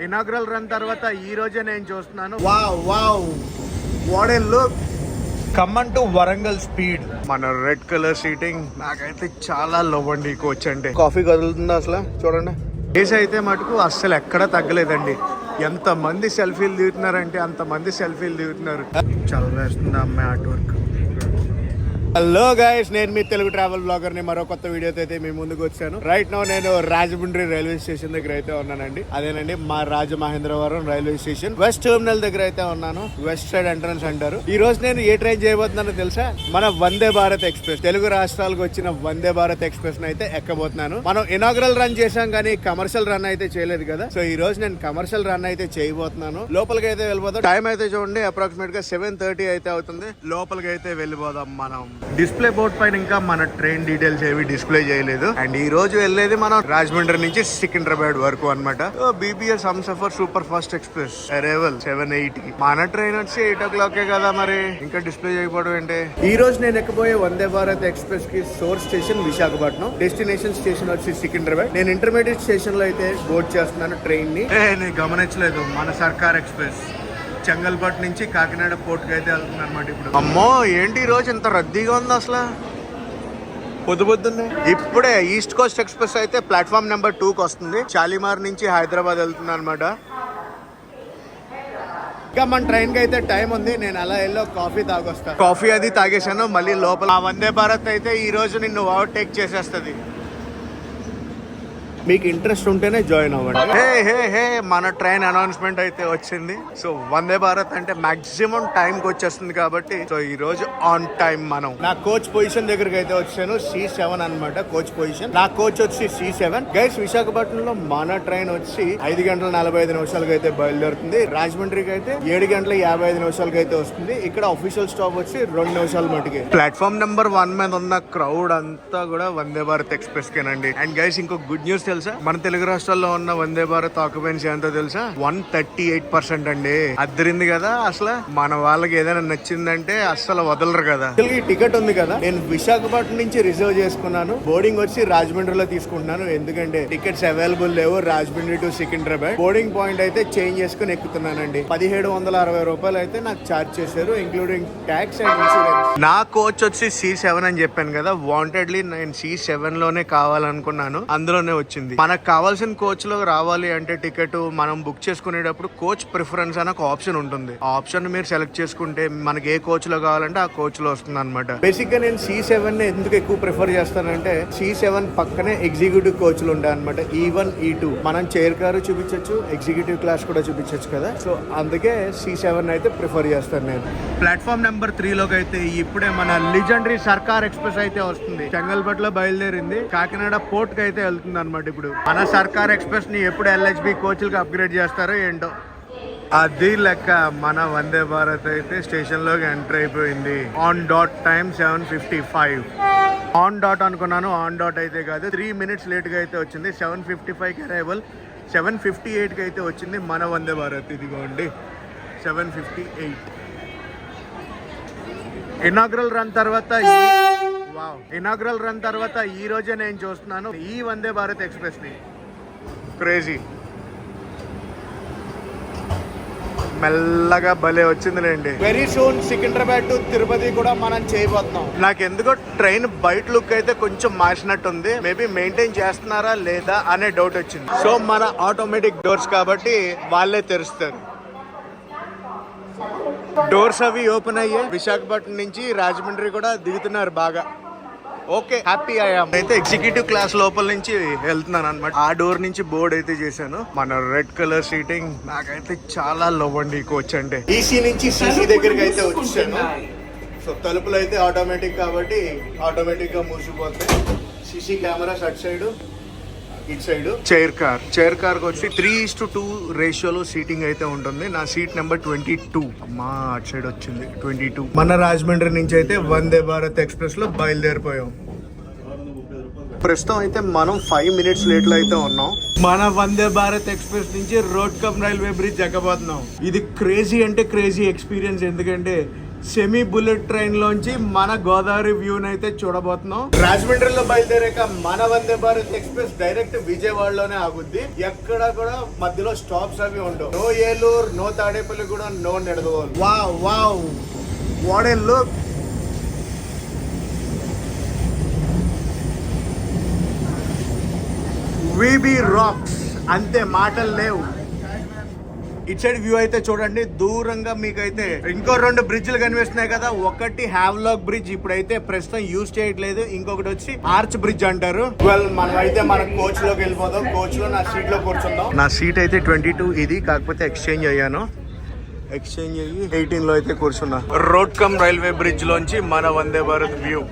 Inaugural run తర్వాత ఈ రోజే నేను చూస్తున్నాను. Wow wow what a look. Come on to Warangal speed. మన రెడ్ కలర్ సీటింగ్ నాకైతే చాలా లవ్ అండి ఈ కోచ్ అంటే. కాఫీ కదులుతుందా అసలు చూడండి. కేసు అయితే మటుకు అస్సలు ఎక్కడ తగ్గలేదండి. ఎంత మంది సెల్ఫీలు దిగుతున్నారంటే అంతమంది సెల్ఫీలు దిగుతున్నారు. చదివేస్తుంది అమ్మాయి ఆర్ట్ వర్క్. హలో గైస్, నేను మీ తెలుగు ట్రావెల్ బ్లాగర్ ని మరో కొత్త వీడియోతో అయితే మీ ముందుకు వచ్చాను. రైట్ నౌ నేను రాజమండ్రి రైల్వే స్టేషన్ దగ్గర అయితే ఉన్నానండి. అదేనండి మా Rajamahendravaram railway station west terminal దగ్గర అయితే ఉన్నాను. వెస్ట్ సైడ్ ఎంట్రన్స్ అంటారు. ఈ రోజు నేను ఏ ట్రైన్ చేయబోతున్నానో తెలుసా? మన వందే భారత్ ఎక్స్ప్రెస్, తెలుగు రాష్ట్రాలకు వచ్చిన వందే భారత్ ఎక్స్ప్రెస్ ని అయితే ఎక్కబోతున్నాను. మనం ఇనాగ్రల్ రన్ చేసాం కానీ కమర్షియల్ రన్ అయితే చేయలేదు కదా. సో ఈ రోజు నేను కమర్షియల్ రన్ అయితే చేయబోతున్నాను. లోపలికి అయితే వెళ్ళిపోతాం. టైం అయితే చూడండి, అప్రాక్సిమేట్ గా 7:30 అయితే అవుతుంది. లోపలికి అయితే వెళ్ళిపోదాం. మనం డిస్ప్లే బోర్డ్ పైన ఇంకా మన ట్రైన్ డీటెయిల్స్ ఏవి డిస్ప్లే చేయలేదు. అండ్ ఈ రోజు వెళ్ళేది మనం రాజమండ్రి నుంచి సికింద్రాబాద్ వరకు అనమాట. BBS Humsafar super fast express arrival 7:80. మన ట్రైన్ వచ్చి 8 o'clock కదా, మరి ఇంకా డిస్ప్లే చేయకపోవడం ఏంటి. ఈ రోజు నేను ఎక్కబోయే వందే భారత్ ఎక్స్ప్రెస్ కి source station Visakhapatnam, destination station వచ్చి సికింద్రాబాద్. నేను ఇంటర్మీడియట్ స్టేషన్ లో అయితే బోర్డ్ చేస్తున్నాను ట్రైన్ ని. నేను గమనించలేదు, మన సర్కార్ ఎక్స్ప్రెస్ చెంగల్పట్టు నుంచి కాకినాడ పోర్ట్ కి అయితే వెళ్తుంది అనమాట. ఇప్పుడు అమ్మో ఏంటి ఈ రోజు ఇంత రద్దీగా ఉంది అసలు. పొద్దున్నే ఇప్పుడే ఈస్ట్ కోస్ట్ ఎక్స్ప్రెస్ అయితే ప్లాట్ఫామ్ నెంబర్ 2కి వస్తుంది. షాలిమార్ నుంచి హైదరాబాద్ వెళ్తుంది అనమాట. ఇంకా మన ట్రైన్ కి అయితే టైం ఉంది. నేను అలా వెళ్ళి కాఫీ తాగొస్తాను. కాఫీ అది తాగేశాను. మళ్ళీ లోపల వందే భారత్ అయితే ఈ రోజు నిన్ను ఓవర్టేక్ చేసేస్తుంది. మీకు ఇంట్రెస్ట్ ఉంటేనే జాయిన్ అవ్వండి. హే హే హే మన ట్రైన్ అనౌన్స్మెంట్ అయితే వచ్చింది. సో వందే భారత్ అంటే మాక్సిమం టైం కి వచ్చేస్తుంది కాబట్టి సో ఈ రోజు ఆన్ టైం. మనం నా కోచ్ పొజిషన్ దగ్గరికి అయితే వచ్చాను. C7 అనమాట కోచ్ పొజిషన్. నా కోచ్ వచ్చి C7. గైస్, విశాఖపట్నంలో మన ట్రైన్ వచ్చి 5:45 అయితే బయలుదేరుతుంది. రాజమండ్రికి అయితే 7:55 అయితే వస్తుంది. ఇక్కడ అఫీషియల్ స్టాప్ వచ్చి 2 నిమిషాల మటుకి. ప్లాట్ఫామ్ నెంబర్ 1 మీద ఉన్న క్రౌడ్ అంతా కూడా వందే భారత్ ఎక్స్ప్రెస్ కేనండి. అండ్ గైస్, ఇంకో గుడ్ న్యూస్ తెలుసా? మన తెలుగు రాష్ట్రాల్లో ఉన్న వందే భారత్ ఆక్యుపెన్సీ ఎంతో తెలుసా? 138% అండి. అద్దరింది కదా అసలు. మన వాళ్ళకి ఏదైనా నచ్చిందంటే అసలు వదలరు కదా. ఈ టికెట్ ఉంది కదా, నేను విశాఖపట్నం నుంచి రిజర్వ్ చేసుకున్నాను. బోర్డింగ్ వచ్చి రాజమండ్రిలో తీసుకుంటున్నాను. ఎందుకంటే టికెట్స్ అవైలబుల్ లేవు Rajahmundry to Secunderabad. Boarding point అయితే చేంజ్ చేసుకుని ఎక్కుతున్నానండి. 1760 రూపాయలు అయితే నాకు ఛార్జ్ చేశారు, ఇంక్లూడింగ్ ట్యాక్స్ అండ్ ఇన్సూరెన్స్. నా కోచ్ వచ్చి C7 అని చెప్పాను కదా. వాంటెడ్లీ నేను C7 లోనే కావాలనుకున్నాను, అందులోనే వచ్చింది. మనకు కావాల్సిన కోచ్ లో రావాలి అంటే టికెట్ మనం బుక్ చేసుకునేటప్పుడు కోచ్ ప్రిఫరెన్స్ అని ఒక ఆప్షన్ ఉంటుంది. ఆ ఆప్షన్ మీరు సెలెక్ట్ చేసుకుంటే మనకి ఏ కోచ్ లో కావాలంటే ఆ కోచ్ లో వస్తుంది అనమాట. బేసిక్ గా నేను C7 ని ఎందుకు ఎక్కువ ప్రిఫర్ చేస్తానంటే C7 పక్కనే ఎగ్జిక్యూటివ్ కోచ్లు ఉంటాయి అనమాట. E1 E2 మనం చైర్ కారు చూపించచ్చు, ఎగ్జిక్యూటివ్ క్లాస్ కూడా చూపించచ్చు కదా. సో అందుకే C7 అయితే ప్రిఫర్ చేస్తాను నేను. ప్లాట్ఫామ్ నెంబర్ 3లోకి అయితే ఇప్పుడే మన లిజెండరీ సర్కార్ ఎక్స్ప్రెస్ అయితే వస్తుంది. చెంగల్పట్టులో బయలుదేరింది, కాకినాడ పోర్ట్ కి అయితే వెళ్తుంది అనమాట. ఇప్పుడు మన సర్కార్ ఎక్స్ప్రెస్ ని ఎప్పుడు LHB కోచ్లకు అప్గ్రేడ్ చేస్తారో ఏంటో. అది లెక్క మన వందే భారత్ అయితే స్టేషన్ లోకి ఎంటర్ అయిపోయింది. On dot time 7:55. On dot అనుకున్నాను, ఆన్ డాట్ అయితే కాదు. 3 minutes లేట్ గా అయితే వచ్చింది. 7:55కి అరైవల్, 7:58కి అయితే వచ్చింది మన వందే భారత్. ఇదిగోండి 7:58. ఇనాగ్రల్ రన్ తర్వాత ఈ రోజే నేను చూస్తున్నాను ఈ వందే భారత్ ఎక్స్ప్రెస్ ని. క్రేజీ, మెల్లగా భలే వచ్చిందిలేండి. Very soon Secunderabad to Tirupati కూడా మనం చేయబోతున్నాం. నాకు ఎందుకో ట్రైన్ బయట లుక్ అయితే కొంచెం మార్చినట్టుంది. మేబీ మెయింటైన్ చేస్తున్నారా లేదా అనే డౌట్ వచ్చింది. సో మన ఆటోమేటిక్ డోర్స్ కాబట్టి వాళ్ళే తెరుస్తారు. డోర్స్ అవి ఓపెన్ అయ్యాయి. విశాఖపట్నం నుంచి రాజమండ్రి కూడా దిగుతున్నారు బాగా. ఓకే, హ్యాపీ అయ్యాం. అయితే ఎగ్జిక్యూటివ్ క్లాస్ లోపల నుంచి వెళ్తున్నాను అనమాట. ఆ డోర్ నుంచి బోర్డ్ అయితే చేశాను. మన రెడ్ కలర్ సీటింగ్ నాకైతే చాలా లవ్ అండి కోచ్ అంటే. ఈసీ నుంచి CC దగ్గరికి అయితే వచ్చాను. సో తలుపులు అయితే ఆటోమేటిక్ కాబట్టి ఆటోమేటిక్ గా మూసిపోతాయి. CC కెమెరాస్ అటు సైడ్, ఇటు సైడ్. చైర్ కార్ వచ్చి 3:2 రేషియోలో సీటింగ్ అయితే ఉంటుంది. నా సీట్ నెంబర్ 22. అమ్మా అటు సైడ్ వచ్చింది 22. మన రాజమండ్రి నుంచి అయితే వందే భారత్ ఎక్స్ప్రెస్ లో బయలుదేరిపోయాం. ప్రస్తుతం అయితే మనం 5 minutes లేట్ లో అయితే ఉన్నాం. మన వందే భారత్ ఎక్స్ప్రెస్ నుంచి రోడ్ కమ్ రైల్వే బ్రిడ్జ్ ఎక్కబోతున్నాం. ఇది క్రేజీ అంటే క్రేజీ ఎక్స్పీరియన్స్. ఎందుకంటే సెమీ బుల్లెట్ ట్రైన్ లోంచి మన గోదావరి వ్యూ అయితే చూడబోతున్నాం. రాజమండ్రిలో బయలుదేరాక మన వందే భారత్ ఎక్స్ప్రెస్ డైరెక్ట్ విజయవాడలోనే ఆగుద్ది. ఎక్కడ కూడా మధ్యలో స్టాప్స్ అవి ఉండవు. నో ఏలూరు, నో తాడేపల్లి కూడా, no Nidadavolu. Wow wow, what a look. VB rocks, అంతే, మాటలు లేవు. ఇటు సైడ్ వ్యూ అయితే చూడండి, దూరంగా మీకైతే ఇంకో 2 బ్రిడ్జ్లు కనిపిస్తున్నాయి కదా. ఒకటి హ్యావ్లాక్ బ్రిడ్జ్ ఇప్పుడైతే ప్రస్తుతం యూజ్ చేయట్లేదు, ఇంకొకటి వచ్చి ఆర్చ్ బ్రిడ్జ్ అంటారు. మనం అయితే మన కోచ్ లోకి వెళ్ళిపోదాం. కోచ్ లో నా సీట్ లో కూర్చుందాం. నా సీట్ అయితే 22 ఇది, కాకపోతే ఎక్స్చేంజ్ అయ్యాను. ఎక్స్చేంజ్ అయ్యి 18 లో అయితే కూర్చున్నా. రోడ్ కమ్ రైల్వే బ్రిడ్జ్ లోంచి మన వందే భారత్ వ్యూ.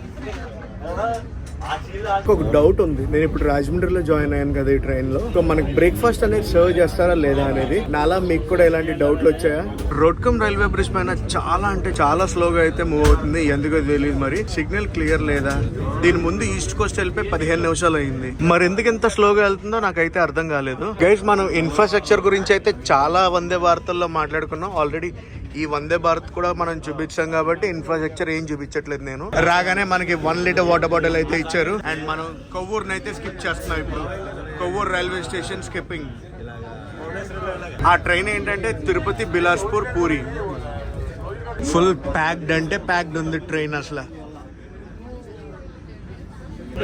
ఒక డౌట్ ఉంది, నేను ఇప్పుడు రాజమండ్రిలో జాయిన్ అయ్యాను కదా ఈ ట్రైన్ లో. సో మనకి బ్రేక్ఫాస్ట్ అనేది సర్వ్ చేస్తారా లేదా అనేది, నాలా మీకు కూడా ఇలాంటి డౌట్లు వచ్చాయా? రోడ్కమ్ రైల్వే బ్రిడ్జ్ పైన చాలా అంటే చాలా స్లోగా అయితే మూవ్ అవుతుంది, ఎందుకో తెలియదు. మరి సిగ్నల్ క్లియర్ లేదా? దీని ముందు ఈస్ట్ కోస్ట్ వెళ్ళిపోయి 15 నిమిషాలు అయింది. మరి ఎందుకు ఎంత స్లోగా వెళ్తుందో నాకైతే అర్థం కాలేదు. గైస్, మనం ఇన్ఫ్రాస్ట్రక్చర్ గురించి అయితే చాలా వందే భారత్లో మాట్లాడుకున్నాం ఆల్రెడీ. ఈ వందే భారత్ కూడా మనం చూపించాం కాబట్టి ఇన్ఫ్రాస్ట్రక్చర్ ఏం చూపించట్లేదు. నేను రాగానే మనకి 1 లీటర్ వాటర్ బాటిల్ అయితే ఇచ్చారు. అండ్ మనం కొవ్వూరుని అయితే స్కిప్ చేస్తున్నాం ఇప్పుడు. Kovvur railway station skipping. ఆ ట్రైన్ ఏంటంటే తిరుపతి, బిలాస్పూర్, పూరి. ఫుల్ ప్యాక్డ్ అంటే ప్యాక్డ్ ఉంది ట్రైన్ అసలు.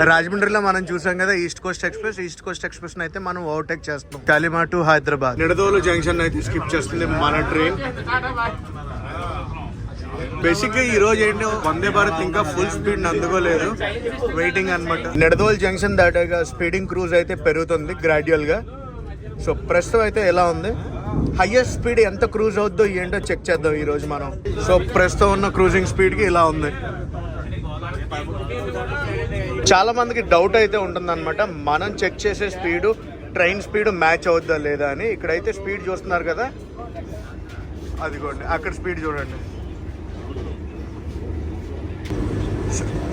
రాజమండ్రిలో మనం చూసాం కదా east Coast express. East Coast express అయితే మనం ఓవర్టేక్ చేస్తున్నాం. కాలిమా టు హైదరాబాద్. నిడదోలు జంక్షన్ అయితే స్కిప్ చేస్తుంది మన ట్రైన్. బేసిక్ గా ఈ రోజు ఏంటో వందే భారత్ ఇంకా ఫుల్ స్పీడ్ అందుకోలేదు, వెయిటింగ్ అన్నమాట. నిడదోలు జంక్షన్ దాటాక స్పీడింగ్ క్రూజ్ అయితే పెరుగుతుంది గ్రాడ్యువల్ గా. సో ప్రస్తుతం అయితే ఎలా ఉంది, హైయెస్ట్ స్పీడ్ ఎంత క్రూజ్ అవుద్దో ఏంటో చెక్ చేద్దాం ఈ రోజు మనం. సో ప్రస్తుతం ఉన్న క్రూజింగ్ స్పీడ్ కి ఇలా ఉంది. చాలా మందికి డౌట్ అయితే ఉంటుందన్నమాట, మనం చెక్ చేసే స్పీడు ట్రైన్ స్పీడ్ మ్యాచ్ అవుద్దా లేదా అని. ఇక్కడైతే స్పీడ్ చూస్తున్నారు కదా, అదిగోండి అక్కడ స్పీడ్ చూడండి,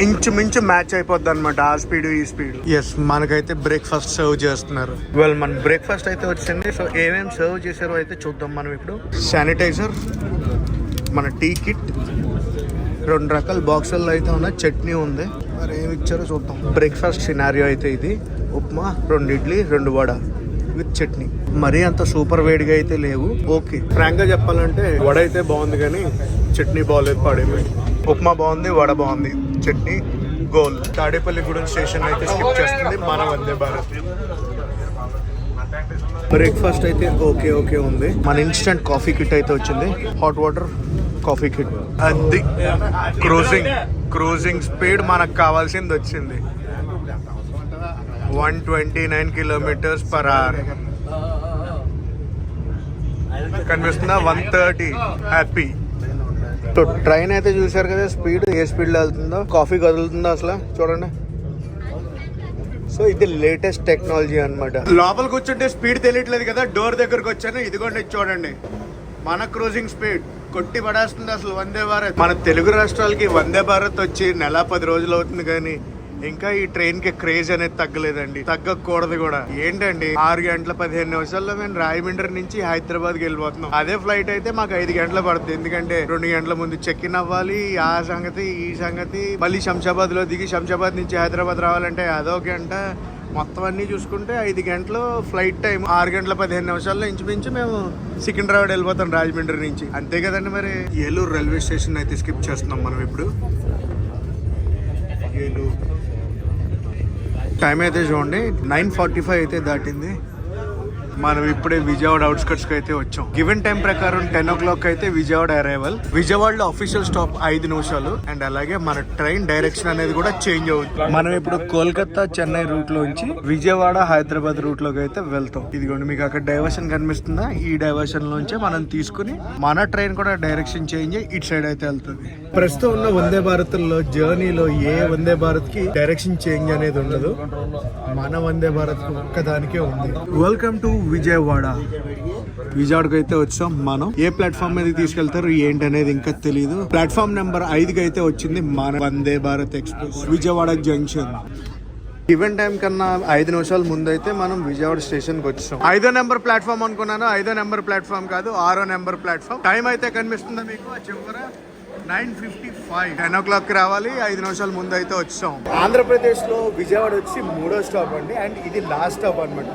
ఇంచుమించు మ్యాచ్ అయిపోద్ది అనమాట ఆ స్పీడ్ ఈ స్పీడ్. ఎస్, మనకైతే బ్రేక్ఫాస్ట్ సర్వ్ చేస్తున్నారు. మన బ్రేక్ఫాస్ట్ అయితే వచ్చింది. సో ఏమేమి సర్వ్ చేశారో అయితే చూద్దాం మనం ఇప్పుడు. శానిటైజర్, మన టీ కిట్, 2 రకాల బాక్సుల్లో అయితే ఉన్న చట్నీ ఉంది. మరి ఏమి ఇచ్చారో చూద్దాం. బ్రేక్ఫాస్ట్ సినారియో అయితే ఇది. ఉప్మా, 2 ఇడ్లీ, 2 వడ విత్ చట్నీ. మరీ అంత సూపర్ వేడిగా అయితే లేవు. ఓకే, ఫ్రాంక్ గా చెప్పాలంటే వడ అయితే బాగుంది కానీ చట్నీ బాగోలేదు, పాడైపోయింది. ఉప్మా బాగుంది, వడ బాగుంది, చట్నీ గోల్. తాడేపల్లిగూడెం స్టేషన్ అయితే స్కిప్ చేస్తుంది మన వందే భారత్. బ్రేక్ఫాస్ట్ అయితే ఓకే ఓకే ఉంది. మన ఇన్స్టెంట్ కాఫీ కిట్ అయితే వచ్చింది, హాట్ వాటర్ కాఫీ కిట్. అది క్రూజింగ్ స్పీడ్ మనకు కావాల్సింది వచ్చింది, 129 km/h. కనిపిస్తుందా? 130. హ్యాపీ. సో ట్రైన్ అయితే చూసారు కదా, స్పీడ్ ఏ స్పీడ్ లో వెళ్తుందో. కాఫీ కదులుతుందో అసలు చూడండి. సో ఇది లేటెస్ట్ టెక్నాలజీ అన్నమాట. లోపల కూర్చుంటే స్పీడ్ తెలియట్లేదు కదా, డోర్ దగ్గరకు వచ్చాను, ఇదిగోండి చూడండి మన క్రూజింగ్ స్పీడ్ కొట్టి పడేస్తుంది అసలు వందే భారత్. మన తెలుగు రాష్ట్రాలకి వందే భారత్ వచ్చి 10 రోజులు అవుతుంది కానీ ఇంకా ఈ ట్రైన్ కి క్రేజ్ అనేది తగ్గలేదండి, తగ్గకూడదు కూడా. ఏంటండి 6 గంటల 15 నిమిషాల్లో మేము రాజమండ్రి నుంచి హైదరాబాద్కి వెళ్ళిపోతున్నాం. అదే ఫ్లైట్ అయితే మాకు 5 గంటలు పడుతుంది, ఎందుకంటే 2 గంటల ముందు చెక్ ఇన్ అవ్వాలి. ఆ సంగతి ఈ సంగతి, మళ్ళీ శంషాబాద్ లో దిగి శంషాబాద్ నుంచి హైదరాబాద్ రావాలంటే అదో గంట. మొత్తం అన్ని చూసుకుంటే 5 గంటలు ఫ్లైట్ టైం. 6 గంటల 15 నిమిషాల్లో ఇంచుమించు మేము సికింద్రాబాద్ వెళ్ళిపోతాం రాజమండ్రి నుంచి, అంతే కదండి. మరి ఏలూరు రైల్వే స్టేషన్ అయితే స్కిప్ చేస్తున్నాం మనం ఇప్పుడు. ఏలూరు టైం అయితే చూడండి 9:45 అయితే దాటింది. మనం ఇప్పుడే విజయవాడ అవుట్స్కట్స్ కి అయితే వచ్చాం. గివెన్ టైం ప్రకారం 10 o'clock అయితే విజయవాడ అరైవల్. విజయవాడలో అఫీషియల్ స్టాప్ 5 నిమిషాలు. అండ్ అలాగే మన ట్రైన్ డైరెక్షన్ అనేది కూడా చేంజ్ అవుతుంది. మనం ఇప్పుడు కోల్కతా చెన్నై రూట్ లోంచి విజయవాడ హైదరాబాద్ రూట్ లోకి అయితే వెళ్తాం. ఇదిగోండి మీకు అక్కడ డైవర్షన్ కనిపిస్తుందా, ఈ డైవర్షన్ లోంచే మనం తీసుకుని మన ట్రైన్ కూడా డైరెక్షన్ చేంజ్ అయ్యి ఇటు సైడ్ అయితే వెళ్తుంది. ప్రస్తుతం ఉన్న వందే భారత్ లో జర్నీలో ఏ వందే భారత్ కి డైరెక్షన్ చేంజ్ అనేది ఉండదు, మన వందే భారత్ ఒక్కదానికే ఉంది. వెల్కమ్ టు విజయవాడకి అయితే వచ్చాం మనం. ఏ ప్లాట్ఫామ్ మీద తీసుకెళ్తారు ఏంటి అనేది ఇంకా తెలియదు. ప్లాట్ఫామ్ నెంబర్ 5కి అయితే వచ్చింది మన Vande Bharat express Vijayawada junction. Event time కన్నా 5 నిమిషాల ముందు అయితే మనం విజయవాడ స్టేషన్ కి వచ్చాం. 5వ నెంబర్ ప్లాట్ఫామ్ అనుకున్నాను, 5వ నెంబర్ ప్లాట్ఫామ్ కాదు, 6వ నెంబర్ ప్లాట్ఫామ్. టైం అయితే కనిపిస్తుందా మీకు ఆ చివర? 9:55 10 o'clock రావాలి. 5 నిమిషాల ముందు అయితే వచ్చాం. ఆంధ్రప్రదేశ్ లో విజయవాడ వచ్చి 3వ స్టాప్ అండి. అండ్ ఇది లాస్ట్ స్టాప్ అనమాట.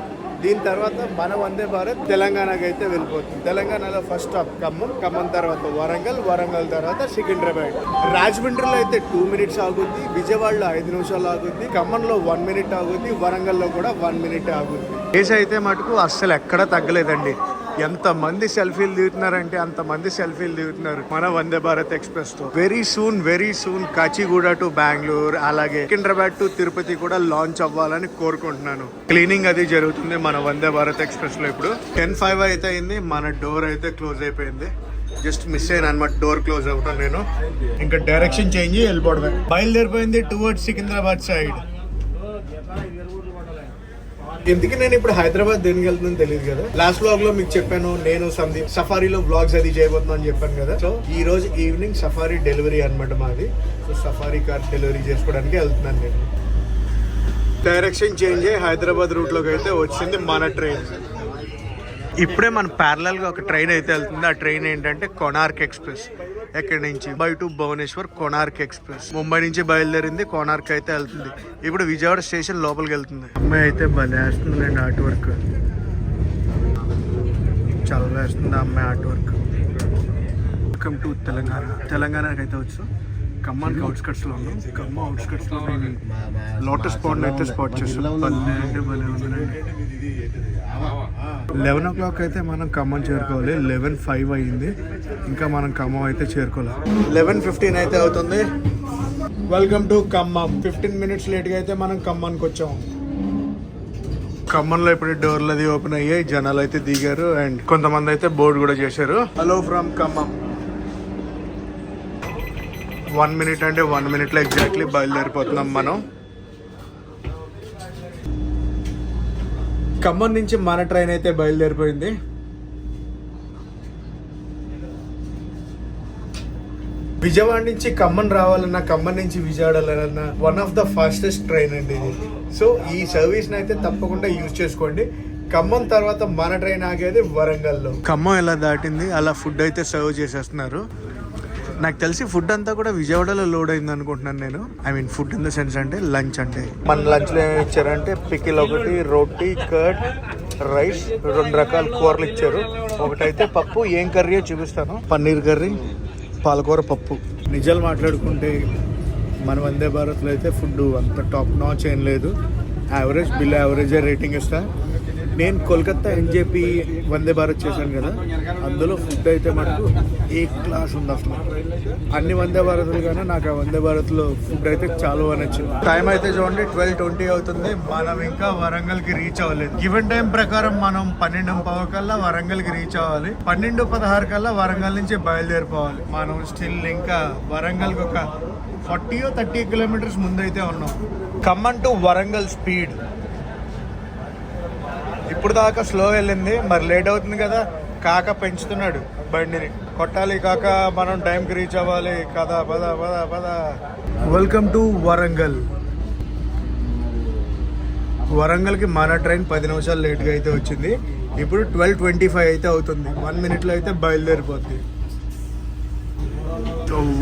దీని తర్వాత మన వందే భారత్ తెలంగాణకి అయితే వెళ్ళిపోతుంది. తెలంగాణలో ఫస్ట్ స్టాప్ ఖమ్మం, ఖమ్మం తర్వాత వరంగల్, వరంగల్ తర్వాత సికింద్రాబాద్. రాజమండ్రిలో అయితే 2 minutes ఆగుద్ది, విజయవాడలో 5 నిమిషాలు ఆగుద్ది, ఖమ్మంలో 1 minute ఆగుద్ది, వరంగల్లో కూడా 1 minute ఆగుద్ది. కేసు అయితే మటుకు అస్సలు ఎక్కడా తగ్గలేదండి. ఎంతమంది సెల్ఫీలు దిగుతున్నారంటే అంతమంది సెల్ఫీలు దిగుతున్నారు మన వందే భారత్ ఎక్స్ప్రెస్ తో. Very soon Kacheguda to Bengaluru, అలాగే సికింద్రాబాద్ టు తిరుపతి కూడా లాంచ్ అవ్వాలని కోరుకుంటున్నాను. క్లీనింగ్ అది జరుగుతుంది మన వందే భారత్ ఎక్స్ప్రెస్ లో. ఇప్పుడు 10:05 అయితే అయింది. మన డోర్ అయితే క్లోజ్ అయిపోయింది. జస్ట్ మిస్ అయిన అనమాట డోర్ క్లోజ్ అవ్వటం. నేను ఇంకా డైరెక్షన్ చేంజ్ వెళ్ళిపోవడమే. బయలుదేరిపోయింది టువర్డ్స్ సికింద్రాబాద్ సైడ్. ఎందుకు నేను ఇప్పుడు హైదరాబాద్ దేనికి వెళ్తుందని తెలియదు కదా. లాస్ట్ వ్లాగ్ లో మీకు చెప్పాను, నేను సందీప్ సఫారీలో వ్లాగ్స్ అది చేయబోతున్నాను అని చెప్పాను కదా. సో ఈ రోజు ఈవినింగ్ సఫారీ డెలివరీ అనమాట మాది. సో సఫారీ కార్ డెలివరీ చేసుకోవడానికి వెళ్తున్నాను నేను. డైరెక్షన్ చేంజ్ అయ్యి హైదరాబాద్ రూట్ లోకి అయితే వచ్చింది మన ట్రైన్. ఇప్పుడే మన ప్యారలల్ గా ఒక ట్రైన్ అయితే వెళ్తుంది. ఆ ట్రైన్ ఏంటంటే కొనార్క్ ఎక్స్ప్రెస్. ఎక్కడి నుంచి ముంబై టు భువనేశ్వర్ కొనార్క్ ఎక్స్ప్రెస్. ముంబై నుంచి బయలుదేరింది, కొనార్క్ అయితే వెళ్తుంది. ఇప్పుడు విజయవాడ స్టేషన్ లోపలికి వెళ్తుంది. అమ్మాయి అయితే భలే వేస్తుందండి ఆర్ట్ వర్క్. చాలా వేస్తుంది అమ్మాయి ఆర్ట్ వర్క్. వెల్కమ్ టు తెలంగాణకి అయితే వచ్చు. ఖమ్మానికి అవుట్స్కట్స్ లో ఉన్నాం. ఖమ్మం అవుట్స్కట్స్ లో లోటస్ పాండ్ అయితే స్పాట్ చేస్తాం. భలే అంటే భలే ఉందండి. 11 o'clock అయితే మనం ఖమ్మం చేరుకోవాలి. 11:05 అయింది. ఇంకా మనం ఖమ్మం అయితే చేరుకోవాలి. 11:15 అయితే అవుతుంది. Welcome to Khammam. 15 minutes లేట్గా అయితే మనం ఖమ్మానికి వచ్చాము. ఖమ్మంలో ఇప్పుడు డోర్లు అది ఓపెన్ అయ్యాయి. జనాలు అయితే దిగారు. అండ్ కొంతమంది అయితే బోర్డు కూడా చేశారు. Hello from Khammam. 1 minute అంటే 1 minute లో ఎగ్జాక్ట్లీ బయలుదేరిపోతున్నాం మనం. ఖమ్మం నుంచి మన ట్రైన్ అయితే బయలుదేరిపోయింది. విజయవాడ నుంచి ఖమ్మం రావాలన్నా, ఖమ్మం నుంచి విజయవాడ వెళ్ళాలన్నా one of the fastest train అండి ఇది. సో ఈ సర్వీస్ అయితే తప్పకుండా యూజ్ చేసుకోండి. ఖమ్మం తర్వాత మన ట్రైన్ ఆగేది వరంగల్లో. ఖమ్మం ఎలా దాటింది అలా ఫుడ్ అయితే సర్వ్ చేసేస్తున్నారు. నాకు తెలిసి ఫుడ్ అంతా కూడా విజయవాడలో లోడ్ అయింది అనుకుంటున్నాను నేను. I mean food in the sense అంటే లంచ్. అంటే మన లంచ్లో ఏమి ఇచ్చారంటే పికిల్ ఒకటి, రోటీ, కర్డ్, రైస్, 2 రకాల కూరలు ఇచ్చారు. ఒకటైతే పప్పు. ఏం కర్రీ చూపిస్తాను. పన్నీర్ కర్రీ, పాలకూర పప్పు. నిజాలు మాట్లాడుకుంటే మన వందే భారత్లో అయితే ఫుడ్ అంత టాప్ నాచ్ ఏం లేదు. యావరేజ్, బిలో యావరేజే రేటింగ్ ఇస్తా. నేను కోల్కతా ఎన్జేపీ వందే భారత్ చేశాను కదా, అందులో ఫుడ్ అయితే మనకు ఏ క్లాస్ ఉంది అసలు. అన్ని వందే భారత్లు కానీ నాకు ఆ వందే భారత్లో ఫుడ్ అయితే చాలా నచ్చింది. టైం అయితే చూడండి 12:20 అవుతుంది. మనం ఇంకా వరంగల్కి రీచ్ అవ్వలేదు. గివెన్ టైం ప్రకారం మనం 12:15 కల్లా వరంగల్కి రీచ్ అవ్వాలి. 12:16 కల్లా వరంగల్ నుంచి బయలుదేరిపోవాలి. మనం స్టిల్ ఇంకా వరంగల్కి ఒక 40 or 30 kilometers ముందైతే ఉన్నాం. ఖమ్మం టు వరంగల్ స్పీడ్ ఇప్పుడు దాకా స్లో వెళ్ళింది. మరి లేట్ అవుతుంది కదా, కాక పెంచుతున్నాడు బండిని. కొట్టాలి కాక, మనం టైంకి రీచ్ అవ్వాలి కదా. పద పద పద. Welcome to Warangal. వరంగల్కి మన ట్రైన్ 10 నిమిషాలు లేట్గా అయితే వచ్చింది. ఇప్పుడు 12:25 అయితే అవుతుంది. 1 minute లో అయితే బయలుదేరిపోద్ది.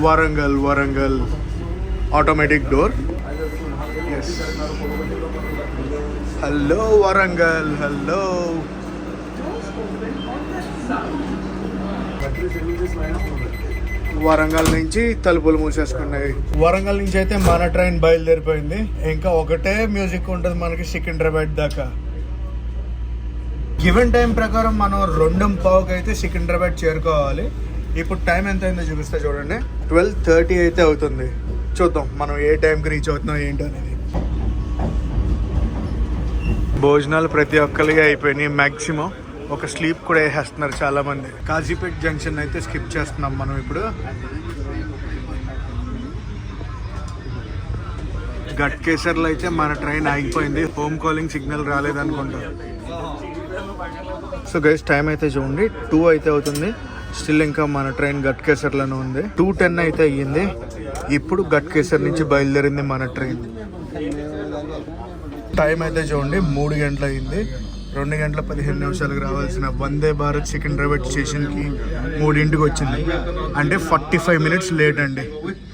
Warangal automatic door. Yes, hello Warangal, hello. Warangal నుంచి తలుపులు మూసేసుకున్నాయి. వరంగల్ నుంచి అయితే మన ట్రైన్ బయలుదేరిపోయింది. ఇంకా ఒకటే మ్యూజిక్ ఉంటుంది మనకి సికింద్రాబాద్ దాకా. గివెన్ టైం ప్రకారం మనం 2:15 అయితే సికింద్రాబాద్ చేరుకోవాలి. ఇప్పుడు టైం ఎంత అయిందో చూపిస్తా చూడండి. 12:30 అయితే అవుతుంది. చూద్దాం మనం ఏ టైంకి రీచ్ అవుతున్నాం ఏంటో అనేది. భోజనాలు ప్రతి ఒక్కరికి అయిపోయినాయి. మ్యాక్సిమం ఒక స్లీప్ కూడా వేసేస్తున్నారు చాలా మంది. కాజీపేట్ జంక్షన్ అయితే స్కిప్ చేస్తున్నాం మనం ఇప్పుడు. గట్కేసర్లో అయితే మన ట్రైన్ ఆగిపోయింది. హోమ్ కాలింగ్ సిగ్నల్ రాలేదనుకుంటా. సో గైస్ టైం అయితే చూడండి 2 అయితే అవుతుంది. స్టిల్ ఇంకా మన ట్రైన్ గట్కేసర్లోనే ఉంది. 2:10 అయితే అయ్యింది. ఇప్పుడు గట్కేసర్ నుంచి బయలుదేరింది మన ట్రైన్. టైం అయితే చూడండి 3 గంటలు అయింది. 2 గంటల 15 నిమిషాలకు రావాల్సిన వందే భారత్ సికింద్రాబాద్ స్టేషన్కి 3ంటికి వచ్చింది. అంటే 45 మినిట్స్ లేట్ అండి.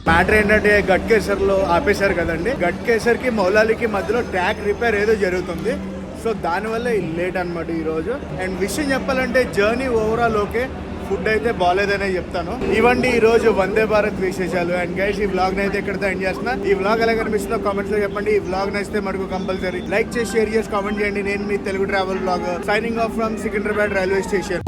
మ్యాటర్ ఏంటంటే గట్కేసర్లో ఆపేశారు కదండి. గట్కేసర్కి మౌలాలికి మధ్యలో ట్రాక్ రిపేర్ ఏదో జరుగుతుంది. సో దానివల్ల లేట్ అనమాట ఈరోజు. అండ్ విషయం చెప్పాలంటే జర్నీ ఓవరాల్ ఓకే, ఫుడ్ అయితే బాగాలేదనే చెప్తాను. ఇవ్వండి ఈ రోజు వందే భారత్ విశేషాలు. అండ్ గైస్ ఈ వ్లాగ్ అయితే ఇక్కడితో ఎండ్ చేస్తున్నా. ఈ వ్లాగ్ ఎలా కనిపిస్తుందో కామెంట్స్ లో చెప్పండి. ఈ వ్లాగ్ నచ్చితే మటుకు కంపల్సరీ లైక్ చేసి షేర్ చేసి కామెంట్ చేయండి. నేను మీ Telugu travel vlog signing off from Secunderabad railway station.